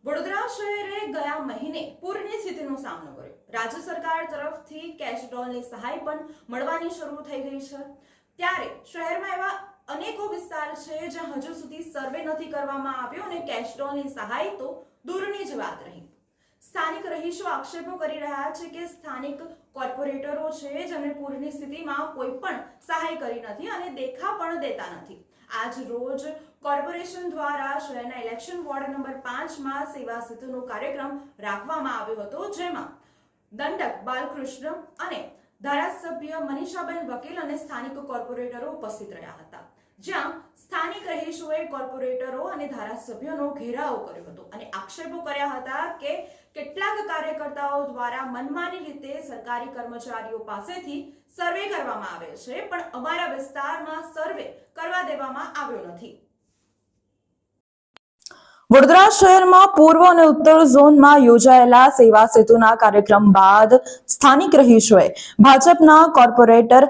વડોદરા શહેરે ગયા મહિને પૂરની સ્થિતિનો સામનો કર્યો. રાજ્ય સરકાર તરફથી કેશ ડોલની સહાય પણ મળવાની શરૂ થઈ ગઈ છે. ત્યારે શહેરમાં એવા અનેકો વિસ્તાર છે જ્યાં હજુ સુધી સર્વે નથી કરવામાં આવ્યો અને કેશ ડોલની સહાય તો દૂરની જ વાત રહી. સ્થાનિક રહીશો આક્ષેપો કરી રહ્યા છે કે સ્થાનિક કોર્પોરેટરો છે જેમને પૂરની સ્થિતિમાં કોઈ પણ સહાય કરી નથી અને દેખા પણ દેતા નથી. આજ રોજ કોર્પોરેશન દ્વારા શહેરના ઇલેક્શન વોર્ડ નંબર 5 માં સેવા સેતુનો કાર્યક્રમ રાખવામાં આવ્યો હતો, જેમાં દંડક બાલકૃષ્ણ અને ધારાસભ્ય મનીષાબેન વકીલ અને સ્થાનિક કોર્પોરેટરો ઉપસ્થિત રહ્યા હતા. જ્યાં સ્થાનિક રહીશોએ કોર્પોરેટરો અને ધારાસભ્યોનો ઘેરાવ કર્યો હતો અને આક્ષેપો કર્યા હતા કે કેટલાક કાર્યકર્તાઓ દ્વારા મનમાની રીતે સરકારી કર્મચારીઓ પાસેથી સર્વે કરવામાં આવે છે, પણ અમારા વિસ્તારમાં સર્વે કરવા દેવામાં આવ્યો નથી. વડોદરા શહેરમાં પૂર્વ અને ઉત્તર ઝોનમાં યોજાયેલા સેવા સેતુના કાર્યક્રમ બાદ સ્થાનિક રહીશોએ ભાજપના કોર્પોરેટર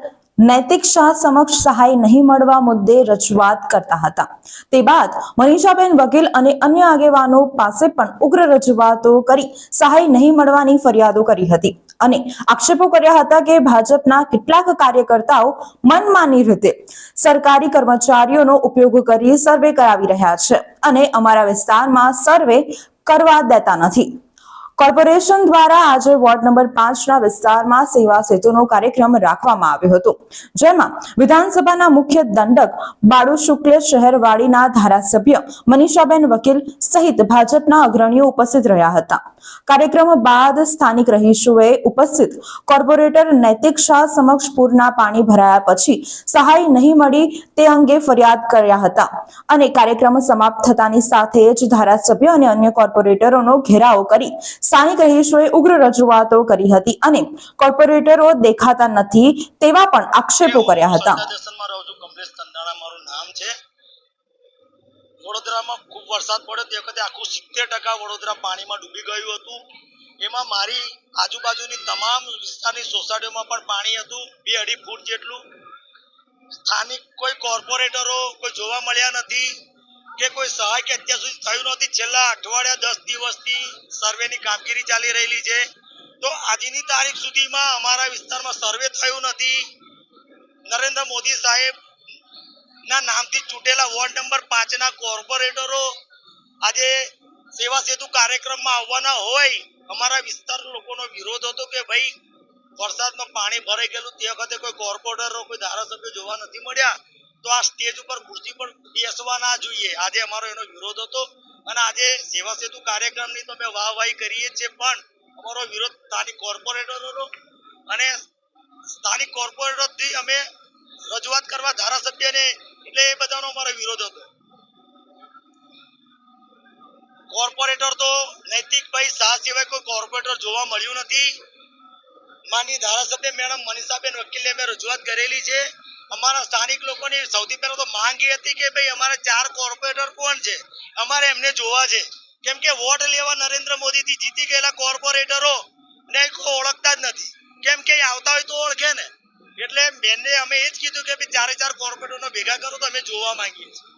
નૈતિક શાહ સમક્ષ સહાય નહીં મળવા મુદ્દે રજૂઆત કરતા હતા. તે બાદ મનીષાબેન વકીલ અને અન્ય આગેવાનો પાસે પણ ઉગ્ર રજૂઆતો કરી સહાય નહીં મળવાની ફરિયાદો કરી હતી અને આક્ષેપો કર્યા હતા કે ભાજપના કેટલાક કાર્યકર્તાઓ મનમાની રીતે સરકારી કર્મચારીઓનો ઉપયોગ કરી સર્વે કરાવી રહ્યા છે અને અમારા વિસ્તારમાં સર્વે કરવા દેતા નથી. કોર્પોરેશન દ્વારા આજે વોર્ડ નંબર 5 ના વિસ્તારમાં સેવા સેતુનો કાર્યક્રમ રાખવામાં આવ્યો હતો, જેમાં વિધાનસભાના મુખ્ય દંડક બાળુ શુક્લ, શહેરવાડીના ધારાસભ્ય મનીષાબેન વકીલ સહિત ભાજપના અગ્રણીઓ ઉપસ્થિત રહ્યા હતા. કાર્યક્રમ બાદ સ્થાનિક રહીશોએ ઉપસ્થિત કોર્પોરેટર નૈતિક શાહ સમક્ષ પૂરના પાણી ભરાયા પછી સહાય નહીં મળી તે અંગે ફરિયાદ કર્યા હતા અને કાર્યક્રમ સમાપ્ત થતાની સાથે જ ધારાસભ્ય અને અન્ય કોર્પોરેટરોનો ઘેરાવ કરી સ્થાનિક રહીશોએ ઉગ્ર રજૂઆતો કરી હતી અને કોર્પોરેટરો દેખાતા નથી તેવા પણ આક્ષેપો કર્યા હતા. વડોદરામાં ખૂબ વરસાદ પડ્યો તે વખતે આખું 70% વડોદરા પાણીમાં ડૂબી ગયું હતું. એમાં મારી આજુબાજુની તમામ વિસ્તારની સોસાયટીઓમાં પણ પાણી હતું, 2-2.5 ફૂટ જેટલું. સ્થાનિક કોઈ કોર્પોરેટરો કોઈ જોવા મળ્યા નથી કે કોઈ સહાય કે અત્યાર સુધી થયું નથી. છેલ્લા અઠવાડિયા 10 દિવસથી સર્વેની કામગીરી ચાલી રહેલી છે, તો આજની તારીખ સુધીમાં અમારા વિસ્તારમાં સર્વે થયું નથી. નરેન્દ્ર મોદી સાહેબ ના નામથી ચૂંટેલા વોર્ડ નંબર 5 ના કોર્પોરેટરો આજે સેવા સેતુ કાર્યક્રમમાં આવવાના હોય. અમારા વિસ્તારના લોકોનો વિરોધ હતો કે ભાઈ વરસાદમાં પાણી ભરાઈ ગયેલું, તે વખતે કોઈ કોર્પોરેટરો કોઈ ધારાસભ્ય જોવા નથી મળ્યા, તો આ સ્ટેજ ઉપર ખુરશી પર બેસવા ના જોઈએ. આજે અમારો એનો વિરોધ હતો અને આજે સેવા સેતુ કાર્યક્રમની તો અમે વાહવાહી કરીએ છીએ, પણ અમારો વિરોધ સ્થાનિક કોર્પોરેટરોનો અને સ્થાનિક કોર્પોરેટરથી અમે રજૂઆત કરવા ધારાસભ્યને, એટલે એ બધાનો અમારો વિરોધ હતો. કોર્પોરેટર તો નૈતિકભાઈ શાહ સિવાય કોઈ કોર્પોરેટર જોવા મળ્યું નથી. માનની ધારાસભ્ય મેડમ મનીષાબેન વકીલને અમે રજૂઆત કરેલી છે. અમારા સ્થાનિક લોકોની સૌથી પહેલા તો માંગ એ હતી કે ભાઈ અમારા 4 કોર્પોરેટર કોણ છે, અમારે એમને જોવા છે. કેમ કે વોટ લેવા નરેન્દ્ર મોદીથી જીતી ગયેલા કોર્પોરેટરો ને કોઈ ઓળખતા જ નથી. કેમ કે આવતા હોય તો ઓળખે ને. એટલે બેનને અમે એ જ કીધું કે ભાઈ 4 કોર્પોરેટરનો ભેગા કરો તો અમે જોવા માંગીએ છીએ.